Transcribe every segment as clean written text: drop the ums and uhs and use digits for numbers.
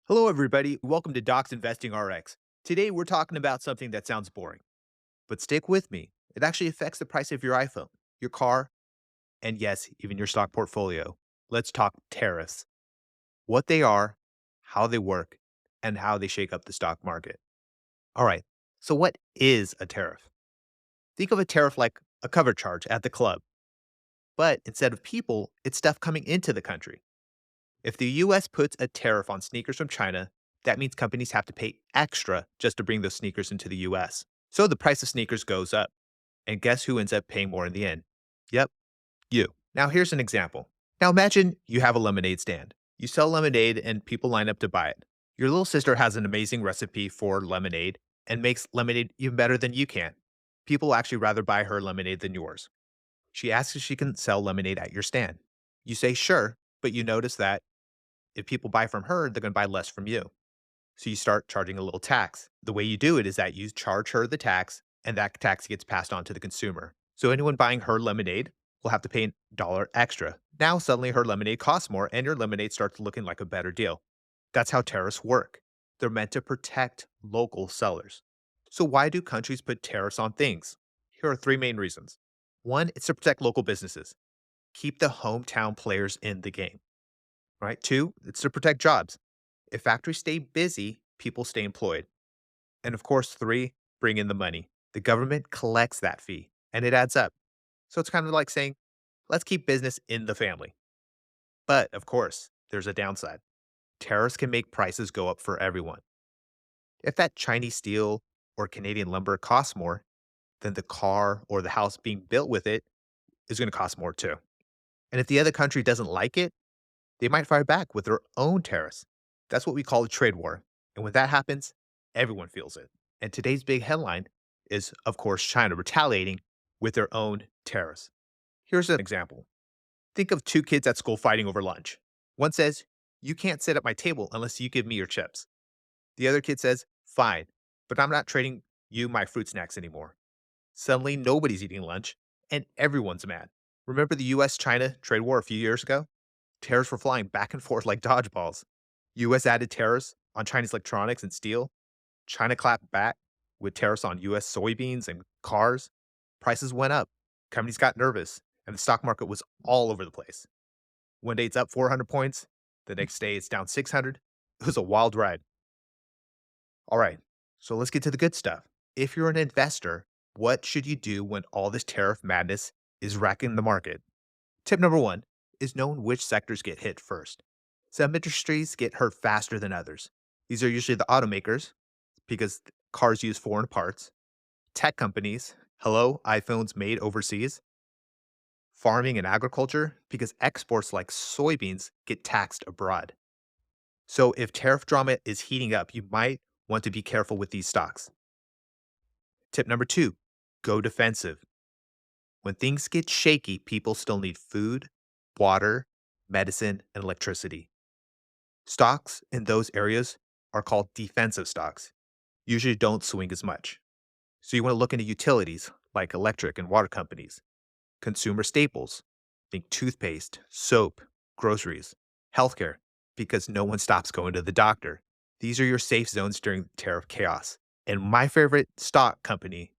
Hello, everybody. Welcome to Doc's Investing RX. Today, we're talking about something that sounds boring, but stick with me. It actually affects the price of your iPhone, your car, and yes, even your stock portfolio. Let's talk tariffs, what they are, how they work, and how they shake up the stock market. All right. So, what is a tariff? Think of a tariff like a cover charge at the club, but instead of people, it's stuff coming into the country. If the US puts a tariff on sneakers from China, that means companies have to pay extra just to bring those sneakers into the US. So the price of sneakers goes up. And guess who ends up paying more in the end? Yep, you. Now here's an example. Now imagine you have a lemonade stand. You sell lemonade and people line up to buy it. Your little sister has an amazing recipe for lemonade and makes lemonade even better than you can. People actually rather buy her lemonade than yours. She asks if she can sell lemonade at your stand. You say sure, but you notice that if people buy from her, they're going to buy less from you. So you start charging a little tax. The way you do it is that you charge her the tax, and that tax gets passed on to the consumer. So anyone buying her lemonade will have to pay $1 extra. Now suddenly her lemonade costs more, and your lemonade starts looking like a better deal. That's how tariffs work. They're meant to protect local sellers. So why do countries put tariffs on things? Here are three main reasons. One, it's to protect local businesses. Keep the hometown players in the game, right? Two, it's to protect jobs. If factories stay busy, people stay employed. And of course, three, bring in the money. The government collects that fee and it adds up. So it's kind of like saying, let's keep business in the family. But of course, there's a downside. Tariffs can make prices go up for everyone. If that Chinese steel or Canadian lumber costs more, then the car or the house being built with it is going to cost more too. And if the other country doesn't like it, they might fire back with their own tariffs. That's what we call a trade war. And when that happens, everyone feels it. And today's big headline is, of course, China retaliating with their own tariffs. Here's an example. Think of two kids at school fighting over lunch. One says, "You can't sit at my table unless you give me your chips." The other kid says, "Fine, but I'm not trading you my fruit snacks anymore." Suddenly, nobody's eating lunch and everyone's mad. Remember the US China trade war a few years ago? Tariffs were flying back and forth like dodgeballs. US added tariffs on Chinese electronics and steel. China clapped back with tariffs on US soybeans and cars. Prices went up. Companies got nervous, and the stock market was all over the place. One day it's up 400 points, the next day it's down 600. It was a wild ride. All right, so let's get to the good stuff. If you're an investor, what should you do when all this tariff madness is wrecking the market? Tip number one is knowing which sectors get hit first. Some industries get hurt faster than others. These are usually the automakers, because cars use foreign parts, tech companies, hello, iPhones made overseas, farming and agriculture, because exports like soybeans get taxed abroad. So if tariff drama is heating up, you might want to be careful with these stocks. Tip number two, go defensive. When things get shaky, people still need food, water, medicine, and electricity. Stocks in those areas are called defensive stocks, usually don't swing as much. So you want to look into utilities like electric and water companies, consumer staples, think toothpaste, soap, groceries, healthcare, because no one stops going to the doctor. These are your safe zones during tariff chaos. And my favorite stock company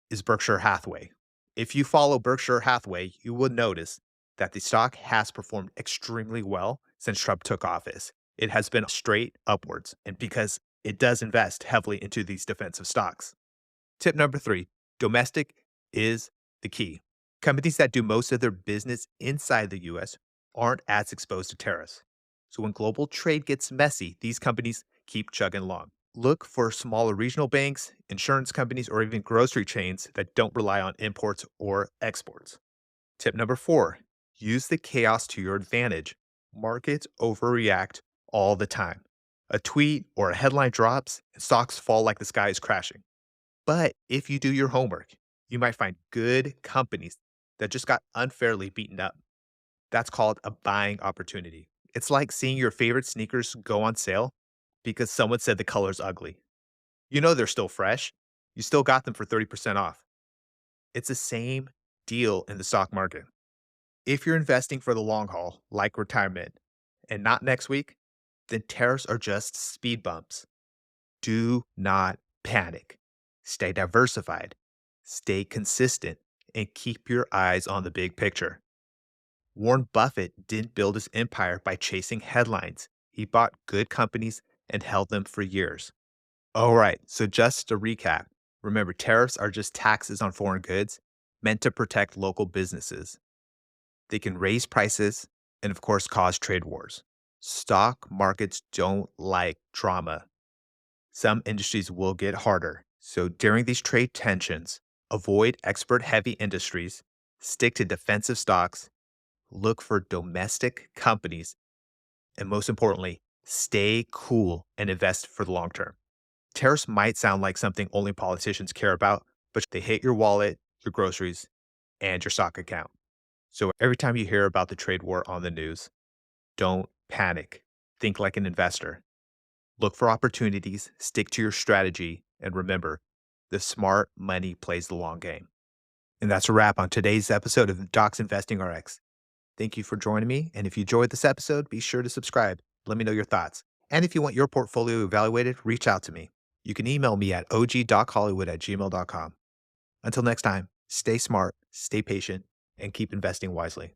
is Berkshire Hathaway. If you follow Berkshire Hathaway, you will notice that the stock has performed extremely well since Trump took office. It has been straight upwards, and because it does invest heavily into these defensive stocks. Tip number three, domestic is the key. Companies that do most of their business inside the US aren't as exposed to tariffs. So when global trade gets messy, these companies keep chugging along. Look for smaller regional banks, insurance companies, or even grocery chains that don't rely on imports or exports. Tip number four, use the chaos to your advantage. Markets overreact all the time. A tweet or a headline drops and stocks fall like the sky is crashing. But if you do your homework, you might find good companies that just got unfairly beaten up. That's called a buying opportunity. It's like seeing your favorite sneakers go on sale because someone said the color's ugly. You know they're still fresh. You still got them for 30% off. It's the same deal in the stock market. If you're investing for the long haul, like retirement, and not next week, then tariffs are just speed bumps. Do not panic. Stay diversified, stay consistent, and keep your eyes on the big picture. Warren Buffett didn't build his empire by chasing headlines. He bought good companies and held them for years. All right, so just to recap, remember tariffs are just taxes on foreign goods meant to protect local businesses. They can raise prices and, of course, cause trade wars. Stock markets don't like drama. Some industries will get harder. So during these trade tensions, avoid expert heavy industries, stick to defensive stocks, look for domestic companies, and most importantly, stay cool and invest for the long term. Tariffs might sound like something only politicians care about, but they hit your wallet, your groceries, and your stock account. So every time you hear about the trade war on the news, don't panic. Think like an investor. Look for opportunities, stick to your strategy, and remember, the smart money plays the long game. And that's a wrap on today's episode of Docs Investing RX. Thank you for joining me. And if you enjoyed this episode, be sure to subscribe. Let me know your thoughts. And if you want your portfolio evaluated, reach out to me. You can email me at og.hollywood@gmail.com. Until next time, stay smart, stay patient, and keep investing wisely.